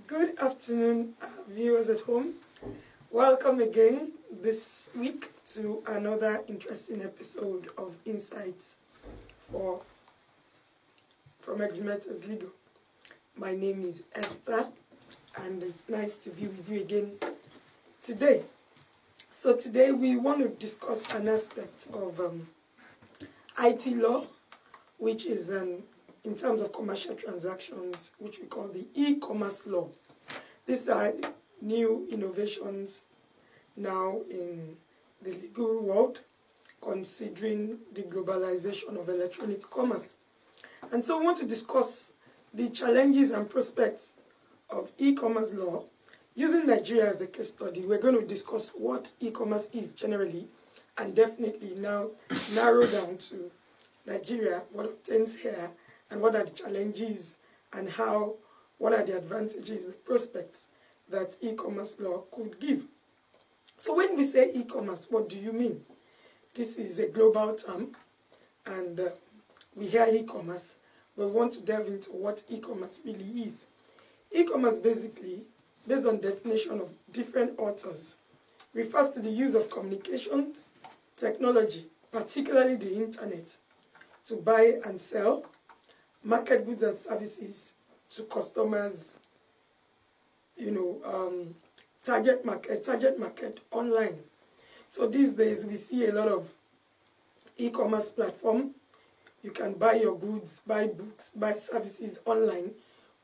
Good afternoon, viewers at home. Welcome again this week to another interesting episode of Insights from Eximeters Legal. My name is Esther, and it's nice to be with you again today. So today we want to discuss an aspect of IT law, which is in terms of commercial transactions, which we call the e-commerce law. These are new innovations now in the legal world, considering the globalization of electronic commerce. And so we want to discuss the challenges and prospects of e-commerce law. Using Nigeria as a case study, we're going to discuss what e-commerce is generally, and definitely now narrow down to Nigeria, what obtains here, and what are the challenges and what are the advantages, the prospects that e-commerce law could give. So when we say e-commerce, what do you mean? This is a global term, and we hear e-commerce, but we want to delve into what e-commerce really is. E-commerce basically, based on definition of different authors, refers to the use of communications, technology, particularly the internet, to buy and sell, market goods and services to customers, target market online. So these days we see a lot of e-commerce platform. You can buy your goods, buy books, buy services online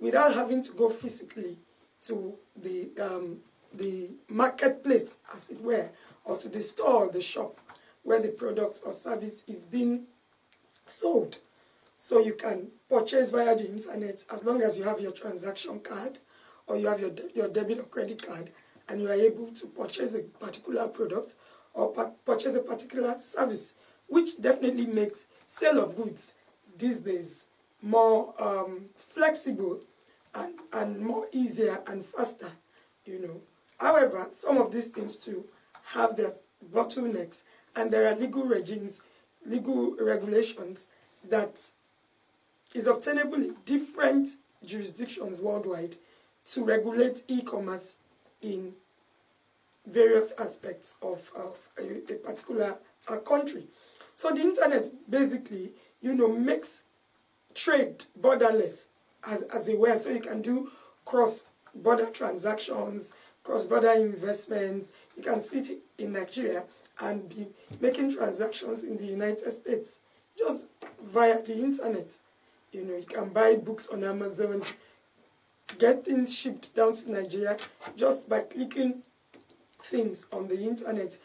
without having to go physically to the marketplace, as it were, or to the store or the shop where the product or service is being sold. So you can purchase via the internet as long as you have your transaction card or you have your debit or credit card, and you are able to purchase a particular product or purchase a particular service, which definitely makes sale of goods these days more flexible and more easier and faster, However, some of these things too have their bottlenecks, and there are legal regimes, legal regulations that is obtainable in different jurisdictions worldwide to regulate e-commerce in various aspects of a particular country. So the internet basically, makes trade borderless, as it were. So you can do cross-border transactions, cross-border investments. You can sit in Nigeria and be making transactions in the United States just via the internet. You can buy books on Amazon, get things shipped down to Nigeria just by clicking things on the internet,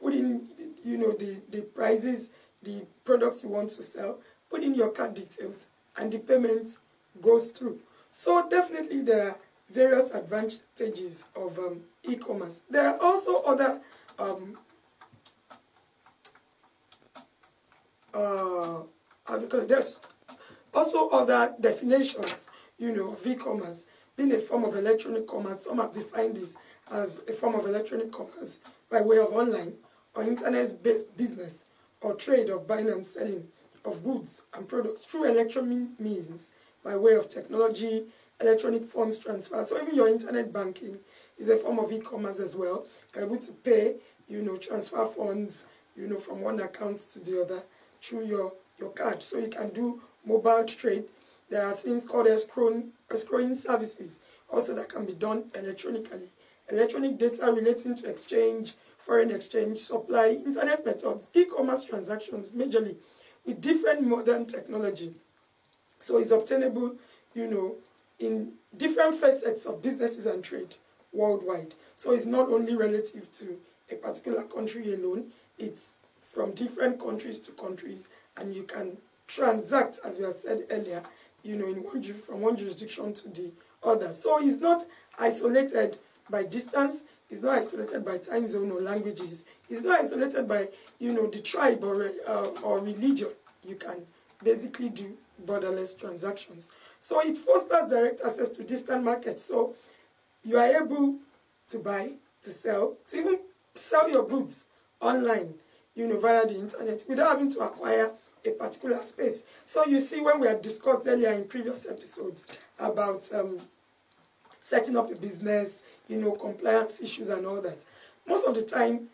put in, the prices, the products you want to sell, put in your card details, and the payment goes through. So definitely there are various advantages of e-commerce. There are also other there's also other definitions, of e-commerce being a form of electronic commerce. Some have defined this as a form of electronic commerce by way of online or internet-based business or trade of buying and selling of goods and products through electronic means by way of technology, electronic funds transfer. So even your internet banking is a form of e-commerce as well. You're able to pay, transfer funds, from one account to the other through your card. So you can do mobile trade. There are things called escrowing services also that can be done electronically. Electronic data relating to exchange, foreign exchange, supply, internet methods, e-commerce transactions majorly with different modern technology. So it's obtainable, in different facets of businesses and trade worldwide. So it's not only relative to a particular country alone, it's from different countries to countries, and you can transact, as we have said earlier, from one jurisdiction to the other. So it's not isolated by distance, it's not isolated by time zone or languages, it's not isolated by, the tribe or religion. You can basically do borderless transactions. So it fosters direct access to distant markets. So you are able to buy, to sell, to even sell your goods online, via the internet without having to acquire a particular space. So you see, when we had discussed earlier in previous episodes about setting up a business, compliance issues and all that. Most of the time,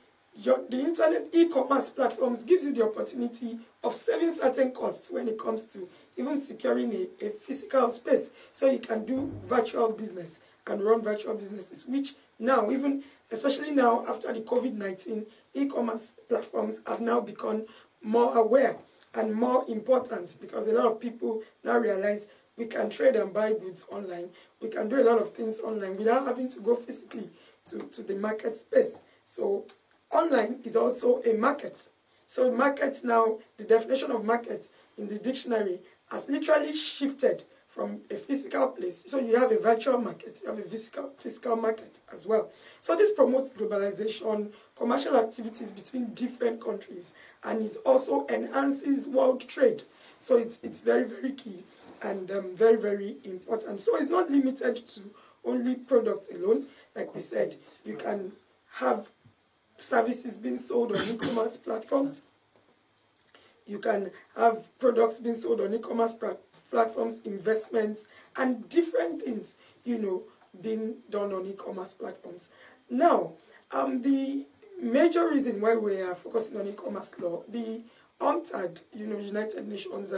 the internet e-commerce platforms gives you the opportunity of saving certain costs when it comes to even securing a physical space. So you can do virtual business and run virtual businesses, which now, even especially now after the COVID-19, e-commerce platforms have now become more aware and more important, because a lot of people now realize we can trade and buy goods online. We can do a lot of things online without having to go physically to the market space. So online is also a market. So market now, the definition of market in the dictionary has literally shifted from a physical place. So you have a virtual market, you have a physical market as well. So this promotes globalization, commercial activities between different countries, and it also enhances world trade. So it's very, very key and very, very important. So it's not limited to only products alone. Like we said, you can have services being sold on e-commerce platforms. You can have products being sold on e-commerce platforms, investments, and different things, being done on e-commerce platforms. Now, the major reason why we are focusing on e-commerce law, the UNCTAD, United Nations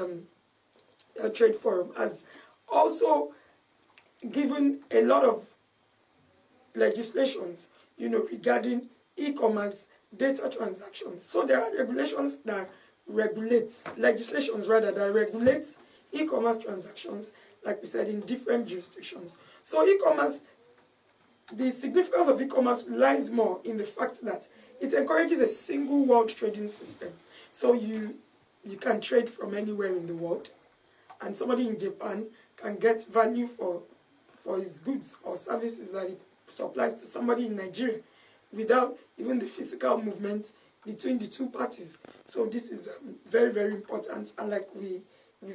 Trade Forum, has also given a lot of legislations, regarding e-commerce data transactions. So there are legislations that regulate e-commerce transactions, like we said, in different jurisdictions. So e-commerce, the significance of e-commerce lies more in the fact that it encourages a single world trading system. So you can trade from anywhere in the world, and somebody in Japan can get value for his goods or services that he supplies to somebody in Nigeria without even the physical movement between the two parties. So this is very, very important, and like we've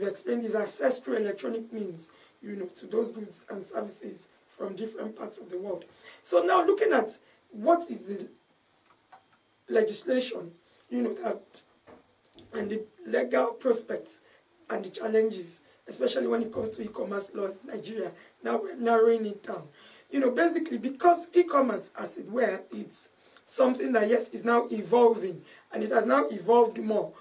explained, is access through electronic means, to those goods and services from different parts of the world. So now looking at what is the legislation, that and the legal prospects and the challenges, especially when it comes to e-commerce law in Nigeria. Now we're narrowing it down. Basically because e-commerce, as it were, it's something that, yes, is now evolving, and it has now evolved more,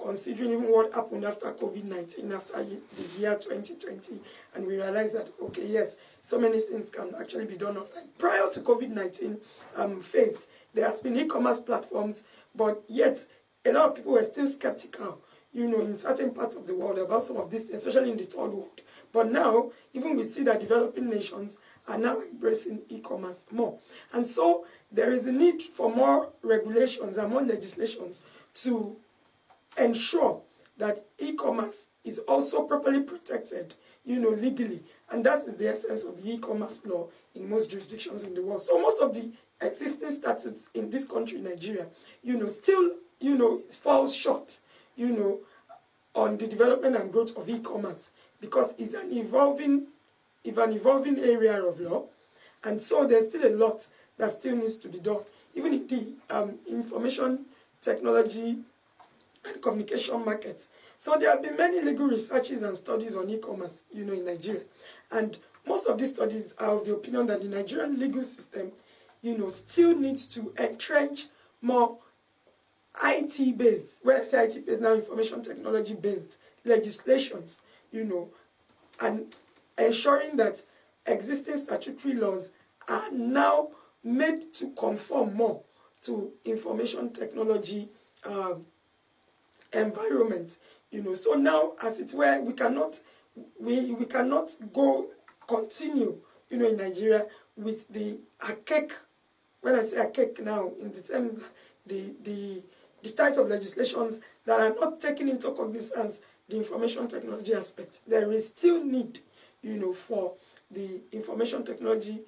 considering even what happened after COVID-19, after the year 2020, and we realized that, okay, yes, so many things can actually be done online. Prior to COVID-19 phase, there has been e-commerce platforms, but yet a lot of people were still skeptical, in certain parts of the world about some of this, especially in the third world. But now, even we see that developing nations are now embracing e-commerce more. And so there is a need for more regulations and more legislations to ensure that e-commerce is also properly protected, legally. And that is the essence of the e-commerce law in most jurisdictions in the world. So most of the existing statutes in this country, Nigeria, still, falls short, on the development and growth of e-commerce, because it's an evolving area of law, and so there's still a lot that still needs to be done, even in the information technology and communication markets. So there have been many legal researches and studies on e-commerce, in Nigeria, and most of these studies are of the opinion that the Nigerian legal system, still needs to entrench more IT-based, when I say IT-based now, information technology-based legislations, and ensuring that existing statutory laws are now made to conform more to information technology environment. So now, as it were, we cannot continue, in Nigeria with the archaic. When I say archaic now, in the terms that the types of legislations that are not taking into cognizance the information technology aspect. There is still need, for the information technology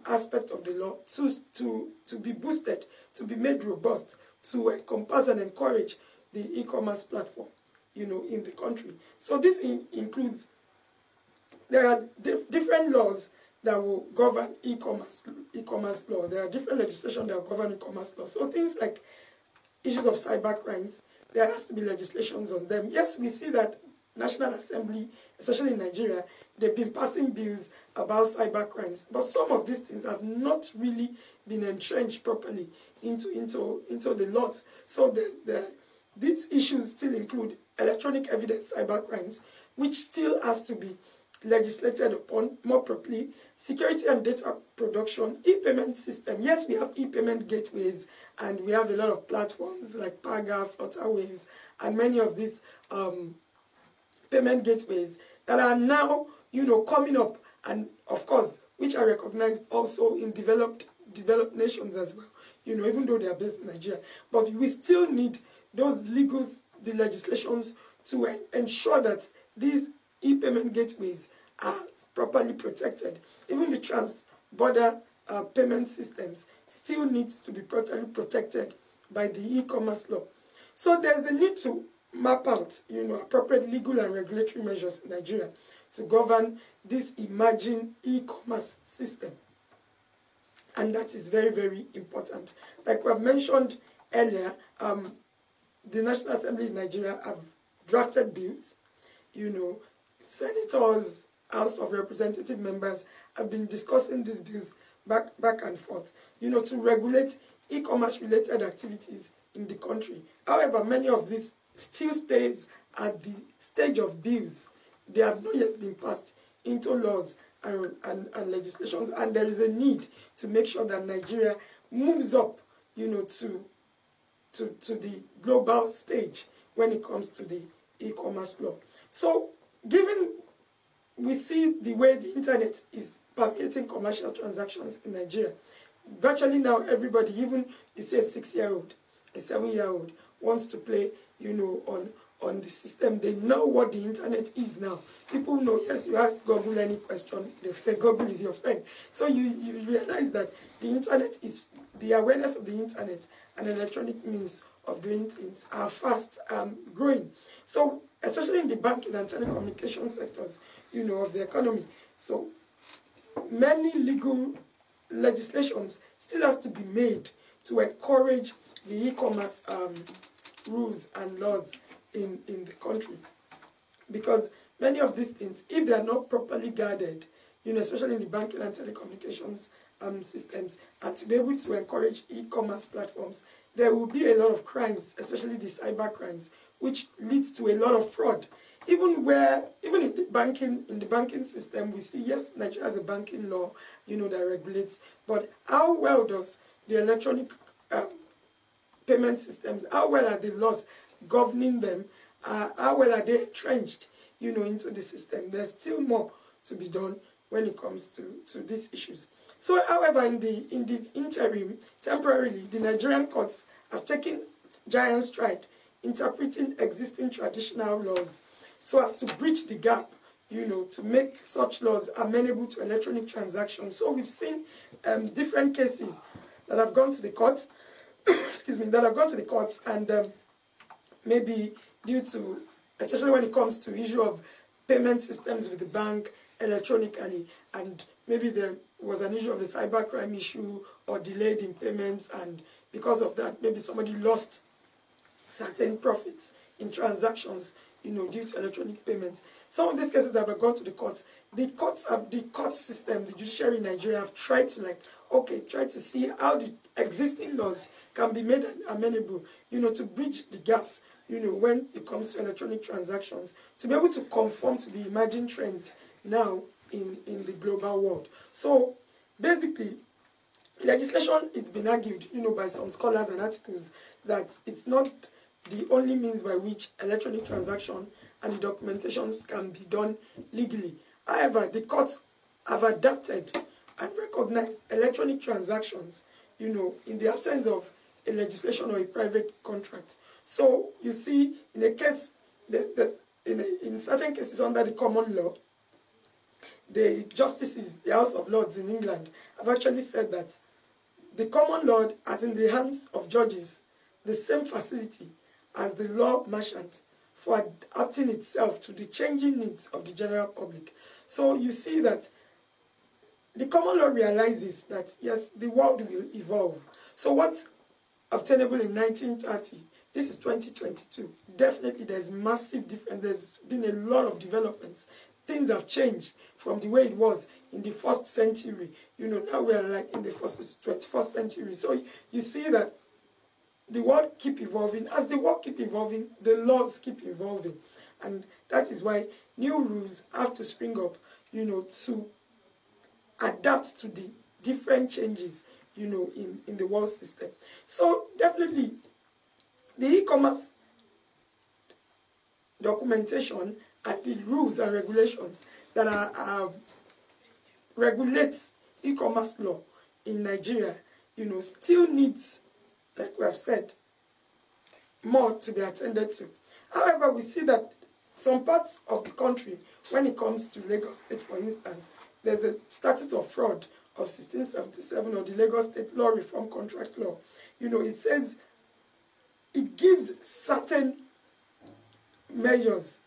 aspect of the law to be boosted, to be made robust, to encompass and encourage the e-commerce platform, in the country. So this includes, there are different laws that will govern e-commerce law. There are different legislation that will govern e-commerce law. So things like issues of cybercrimes, there has to be legislations on them. Yes, we see that National Assembly, especially in Nigeria, they've been passing bills about cybercrimes. But some of these things have not really been entrenched properly into the laws. So these issues still include electronic evidence cybercrimes, which still has to be legislated upon more properly, security and data production, e-payment system. Yes, we have e-payment gateways, and we have a lot of platforms like Paga, Flutterwaves, and many of these payment gateways that are now, coming up, and of course, which are recognized also in developed nations as well, even though they are based in Nigeria. But we still need those the legislations to ensure that these e-payment gateways are properly protected. Even the trans-border payment systems still need to be properly protected by the e-commerce law. So there's a need to map out, appropriate legal and regulatory measures in Nigeria to govern this emerging e-commerce system. And that is very, very important. Like we have mentioned earlier, the National Assembly in Nigeria have drafted bills. Senators, House of Representative members have been discussing these bills back and forth, to regulate e-commerce related activities in the country. However, many of these still stays at the stage of bills. They have not yet been passed into laws and legislations, and there is a need to make sure that Nigeria moves up, to the global stage when it comes to the e-commerce law. So, given we see the way the internet is permeating commercial transactions in Nigeria, virtually now everybody, even you say a 6-year-old, a 7-year-old, wants to play, on the system. They know what the internet is now. People know, yes, you ask Google any question, they say Google is your friend. So you realize that the internet is, the awareness of the internet and electronic means of doing things are fast growing. So especially in the banking and telecommunication sectors, of the economy. So many legal legislations still has to be made to encourage the e-commerce rules and laws in the country. Because many of these things, if they are not properly guarded, especially in the banking and telecommunications systems, and to be able to encourage e-commerce platforms, there will be a lot of crimes, especially the cyber crimes, which leads to a lot of fraud. Even in the banking system, we see, yes, Nigeria has a banking law, that regulates, but how well does the electronic payment systems, how well are the laws governing them, how well are they entrenched, into the system? There's still more to be done when it comes to these issues. So, however, in the interim, temporarily, the Nigerian courts have taken giant stride interpreting existing traditional laws so as to bridge the gap, to make such laws amenable to electronic transactions. So we've seen different cases that have gone to the courts, and maybe due to, especially when it comes to issue of payment systems with the bank electronically, and maybe there was an issue of the cybercrime issue or delayed in payments, and because of that, maybe somebody lost certain profits in transactions, due to electronic payments. Some of these cases that have gone to the court system, the judiciary in Nigeria have tried to see how the existing laws can be made amenable, to bridge the gaps, when it comes to electronic transactions, to be able to conform to the emerging trends now in the global world. So basically, legislation, it's been argued, by some scholars and articles, that it's not the only means by which electronic transaction and the documentations can be done legally. However, the courts have adapted and recognized electronic transactions, in the absence of a legislation or a private contract. So you see, in a case, in certain cases under the common law, the justices, the House of Lords in England, have actually said that the common law has in the hands of judges the same facility as the law merchant for adapting itself to the changing needs of the general public. So you see that the common law realizes that, yes, the world will evolve. So what's obtainable in 1930 this is 2022. Definitely there's massive difference. There's been a lot of developments. Things have changed from the way it was in the first century. Now we're like in the 21st century. So you see that the world keep evolving. As the world keep evolving, the laws keep evolving. And that is why new rules have to spring up, to adapt to the different changes, in the world system. So definitely the e-commerce documentation and the rules and regulations that are regulate e-commerce law in Nigeria, still needs, like we have said, more to be attended to. However, we see that some parts of the country, when it comes to Lagos State, for instance, there's a statute of fraud of 1677 or the Lagos State Law Reform Contract Law. It says it gives certain measures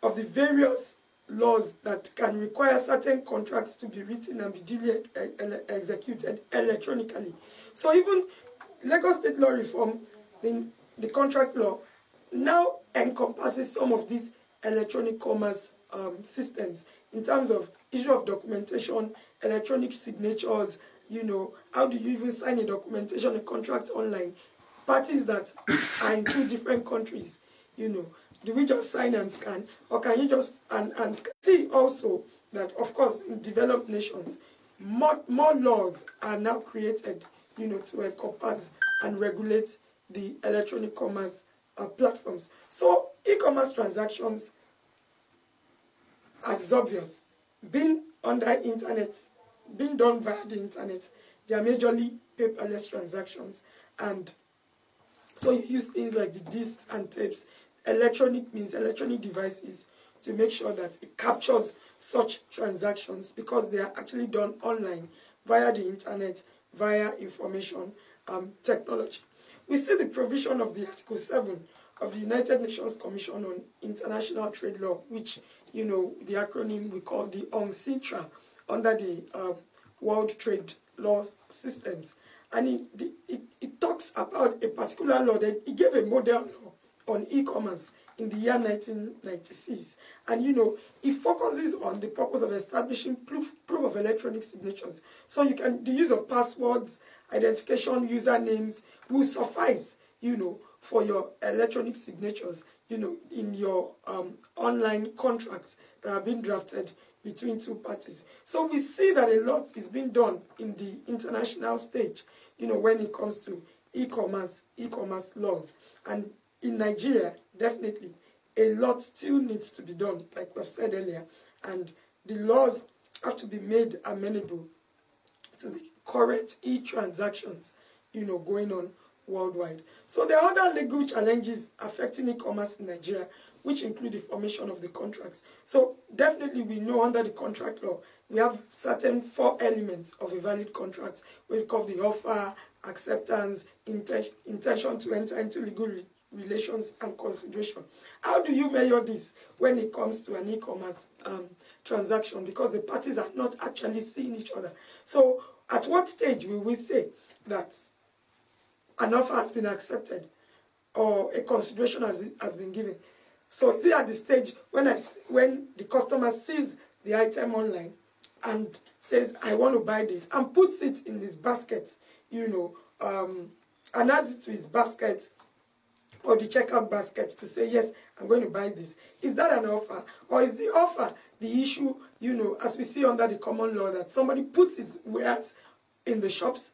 of the various laws that can require certain contracts to be written and be duly executed electronically. So even Lagos State Law Reform, in the contract law, now encompasses some of these electronic commerce systems in terms of issue of documentation, electronic signatures, how do you even sign a documentation, a contract online? Parties that are in two different countries, do we just sign and scan, or can you just and see also that, of course, in developed nations, more laws are now created, to encompass and regulate the electronic commerce platforms. So e-commerce transactions, as is obvious, being on the internet, being done via the internet, they are majorly paperless transactions. And so you use things like the discs and tapes, electronic devices, to make sure that it captures such transactions, because they are actually done online via the internet, via information technology. We see the provision of the Article 7 of the United Nations Commission on International Trade Law, which, the acronym we call the UNCITRAL, under the World Trade Law Systems. And it talks about a particular law that it gave a model law on e-commerce in the year 1996. And, it focuses on the purpose of establishing proof of electronic signatures. So the use of passwords, identification, usernames will suffice, for your electronic signatures, in your online contracts that are being drafted between two parties. So we see that a lot is being done in the international stage, when it comes to e-commerce laws. And in Nigeria, definitely, a lot still needs to be done, like we've said earlier. And the laws have to be made amenable to the current e-transactions, going on worldwide. So there are other legal challenges affecting e-commerce in Nigeria, which include the formation of the contracts. So definitely we know under the contract law, we have certain 4 elements of a valid contract, which call the offer, acceptance, intention to enter into legal relations, and consideration. How do you measure this when it comes to an e-commerce transaction? Because the parties are not actually seeing each other. So at what stage will we say that an offer has been accepted or a consideration has been given? So is it at the stage when the customer sees the item online and says, I want to buy this, and puts it in his basket, and adds it to his basket or the checkout basket to say, yes, I'm going to buy this? Is that an offer? Or is the offer the issue, as we see under the common law, that somebody puts his wares in the shops,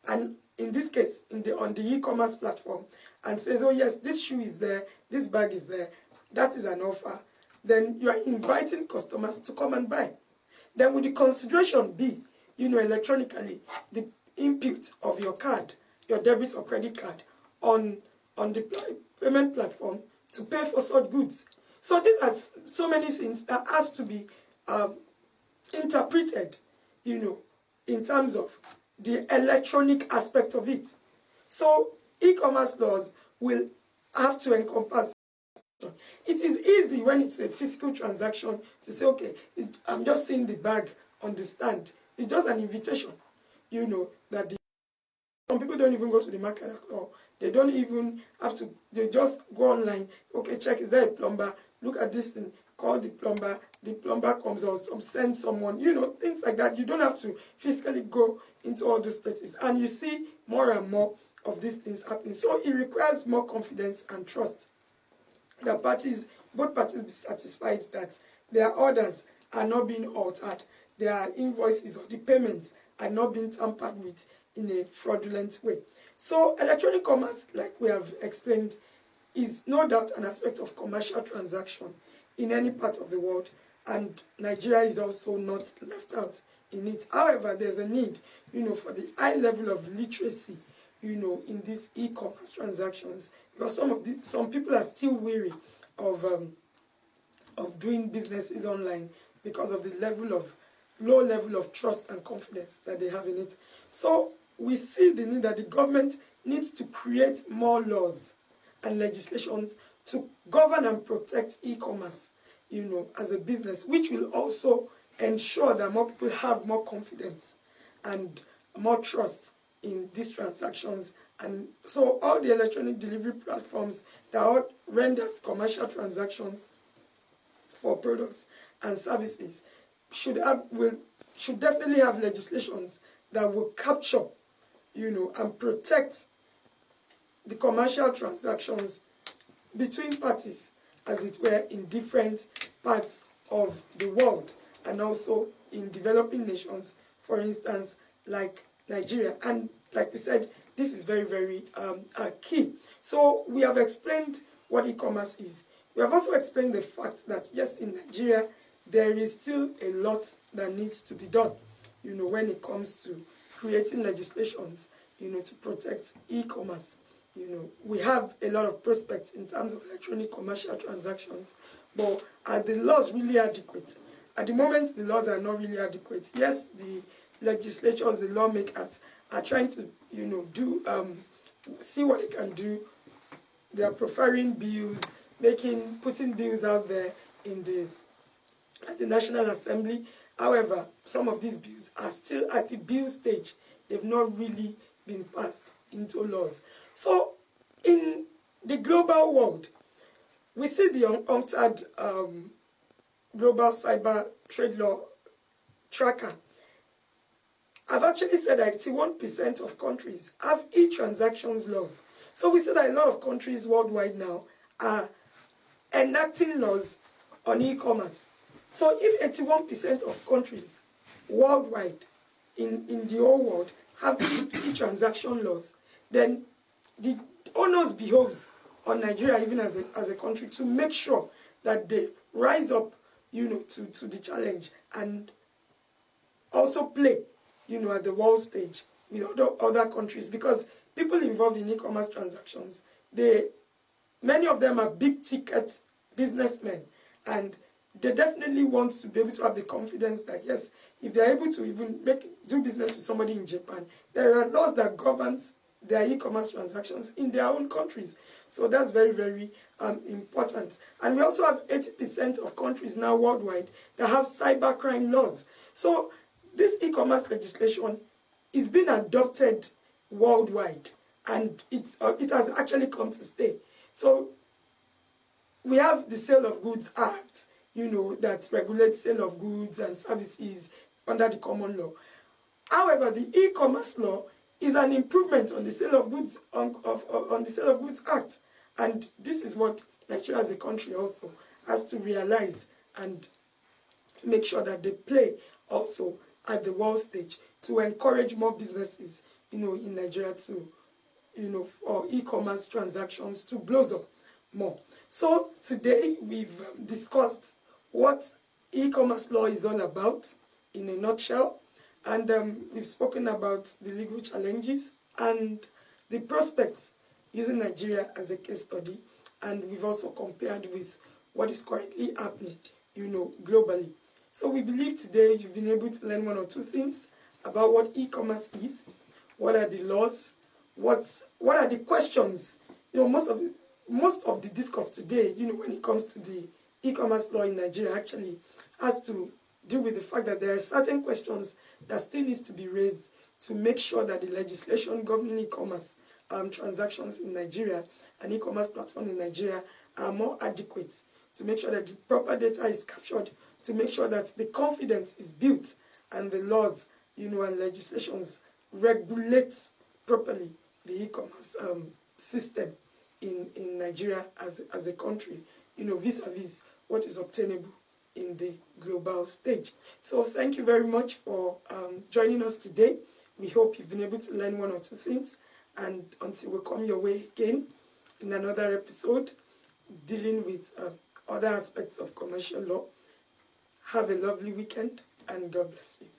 and in this case, on the e-commerce platform, and says, oh yes, this shoe is there, this bag is there, that is an offer. Then you are inviting customers to come and buy. Then would the consideration be, electronically, the input of your card, your debit or credit card, on the payment platform to pay for such goods? So these are so many things that has to be interpreted, in terms of the electronic aspect of it. So e-commerce laws will have to encompass. It is easy when it's a physical transaction to say, okay, I'm just seeing the bag on the stand. It's just an invitation, that some people people don't even go to the market at all. They don't even have to, they just go online, okay, check, is there a plumber? Look at this thing, call the plumber comes, or send someone, things like that. You don't have to physically go into all these places. And you see more and more of these things happening. So it requires more confidence and trust that both parties will be satisfied that their orders are not being altered, their invoices or the payments are not being tampered with in a fraudulent way. So electronic commerce, like we have explained, is no doubt an aspect of commercial transaction in any part of the world, and Nigeria is also not left out in it. However, there's a need, for the high level of literacy, in these e-commerce transactions, because some people are still weary of doing businesses online because of the low level of trust and confidence that they have in it. So we see the need that the government needs to create more laws and legislations to govern and protect e-commerce, as a business, which will also ensure that more people have more confidence and more trust in these transactions. And so all the electronic delivery platforms that renders commercial transactions for products and services should definitely have legislations that will capture, and protect the commercial transactions between parties, as it were, in different parts of the world, and also in developing nations, for instance, like Nigeria. And like we said, this is very, very key. So we have explained what e-commerce is. We have also explained the fact that, yes, in Nigeria, there is still a lot that needs to be done, when it comes to creating legislations, to protect e-commerce. We have a lot of prospects in terms of electronic commercial transactions, but are the laws really adequate? At the moment, the laws are not really adequate. Yes, the legislatures, the lawmakers are trying to, see what they can do. They are preferring bills, putting bills out there at the National Assembly. However, some of these bills are still at the bill stage. They've not really been passed into laws. So in the global world, we see the unaltered global cyber trade law tracker. I've actually said that 81% of countries have e-transactions laws. So we see that a lot of countries worldwide now are enacting laws on e-commerce. So if 81% of countries worldwide in the whole world have e-transaction laws, then the onus behoves on Nigeria, even as a country, to make sure that they rise up, to the challenge, and also play, at the world stage with other countries, because people involved in e-commerce transactions, many of them are big ticket businessmen, and they definitely want to be able to have the confidence that, yes, if they're able to even do business with somebody in Japan, there are laws that govern their e-commerce transactions in their own countries. So that's very, very important. And we also have 80% of countries now worldwide that have cybercrime laws. So this e-commerce legislation is being adopted worldwide, and it has actually come to stay. So we have the Sale of Goods Act, that regulates sale of goods and services under the common law. However, the e-commerce law is an improvement on the Sale of Goods on the Sale of Goods Act, and this is what Nigeria as a country also has to realize and make sure that they play also at the world stage to encourage more businesses, in Nigeria to, for e-commerce transactions to blossom more. So today we've discussed what e-commerce law is all about in a nutshell, and we've spoken about the legal challenges and the prospects using Nigeria as a case study, and we've also compared with what is currently happening, globally. So we believe today you've been able to learn one or two things about what e-commerce is, what are the laws, what are the questions. Most of the discourse today, when it comes to the e-commerce law in Nigeria, actually has to do with the fact that there are certain questions that still needs to be raised, to make sure that the legislation governing e-commerce transactions in Nigeria and e-commerce platforms in Nigeria are more adequate, to make sure that the proper data is captured, to make sure that the confidence is built and the laws, and legislations regulate properly the e-commerce system in Nigeria as a country, vis-a-vis what is obtainable in the global stage. So thank you very much for joining us today. We hope you've been able to learn one or two things, and until we come your way again in another episode dealing with other aspects of commercial law, have a lovely weekend and God bless you.